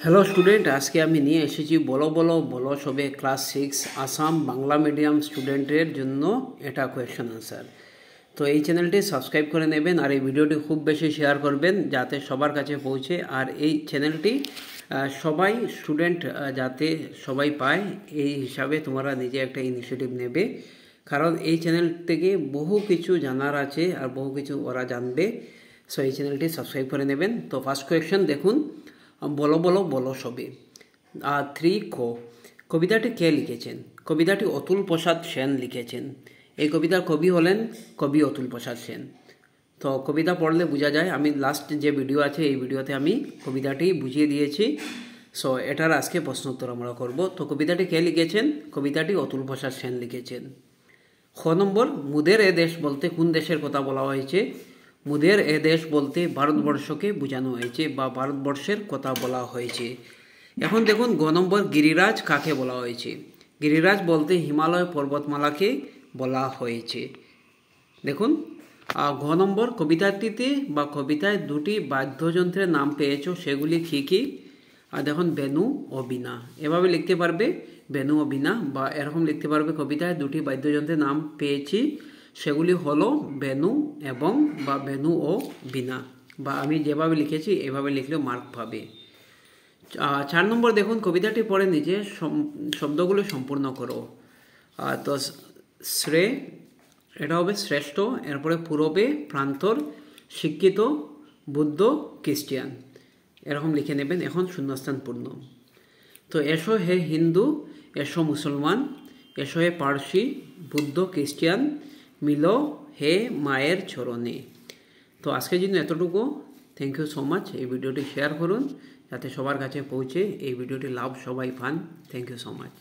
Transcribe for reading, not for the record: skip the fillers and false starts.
Hello student, আজকে আমি নিয়ে এসেছি বলো বলো বলো সবে ক্লাস 6 আসাম বাংলা মিডিয়াম স্টুডেন্টের জন্য এটা কোয়েশ্চেন আনসার। তো এই চ্যানেলটি সাবস্ক্রাইব করে নেবেন আর এই ভিডিওটি খুব বেশি শেয়ার করবেন যাতে সবার কাছে পৌঁছে। আর এই চ্যানেলটি সবাই স্টুডেন্ট যাতে সবাই পায় এই হিসাবে তোমরা নিজে একটা ইনিশিয়েটিভ নেবে, কারণ এই চ্যানেল থেকে বহু কিছু জানার আছে আর বহু কিছু ওরা জানবে। সো এই চ্যানেলটি সাবস্ক্রাইব করে নেবেন। তো ফার্স্ট কোয়েশ্চেন দেখুন, বলো বলো বলো সবে 3 কবিতাটি কে লিখেছেন? কবিতাটি অতুল প্রসাদ সেন লিখেছেন। এই কবিতার কবি হলেন কবি অতুল প্রসাদ সেন। তো কবিতা পড়লে বোঝা যায়, আমি লাস্ট যে ভিডিও আছে এই ভিডিওতে আমি কবিতাটি বুঝিয়ে দিয়েছি। সো এটার আজকে প্রশ্নোত্তর আমরা করব। তো কবিতাটি কে লিখেছেন? কবিতাটি অতুল প্রসাদ সেন লিখেছেন। খ নম্বর, মুদের এ দেশ বলতে কোন দেশের কথা বলা হয়েছে? মুদের এ দেশ বলতে ভারতবর্ষকে বোঝানো হয়েছে বা ভারতবর্ষের কথা বলা হয়েছে। এখন দেখুন গ নম্বর, গিরিরাজ কাকে বলা হয়েছে? গিরিরাজ বলতে হিমালয় পর্বতমালাকে বলা হয়েছে। দেখুন ঘ নম্বর, কবিতাটিতে বা কবিতায় দুটি বাদ্যযন্ত্রের নাম পেয়েছো, সেগুলি কী কী? আর দেখুন বেনু ও বীণা, এভাবে লিখতে পারবে বেনু ও বীণা, বা এরকম লিখতে পারবে কবিতায় দুটি বাদ্যযন্ত্রের নাম পেয়েছি, সেগুলি হলো বেনু এবং বা বেনু ও বীণা, বা আমি যেভাবে লিখেছি এভাবে লিখলেও মার্ক পাবে। 4 নম্বর দেখুন, কবিতাটি পড়ে নিজে শব্দগুলো সম্পূর্ণ করো। তো শ্রেয় এটা হবে শ্রেষ্ঠ, এরপরে পূরবে, প্রান্তর, শিক্ষিত, বুদ্ধ, খ্রিস্টিয়ান, এরকম লিখে নেবেন। এখন শূন্যস্থান পূর্ণ। তো এসো হে হিন্দু, এসো মুসলমান, এসো হে পার্সি, বুদ্ধ, খ্রিস্টিয়ান, মিলো হে মায়ের চরণে। তো আজকের জন্য এতটুকু। Thank you so much. এই ভিডিওটি শেয়ার করুন যাতে সবার কাছে পৌঁছে এই ভিডিওটি লাভ সবাই পান। Thank you so much.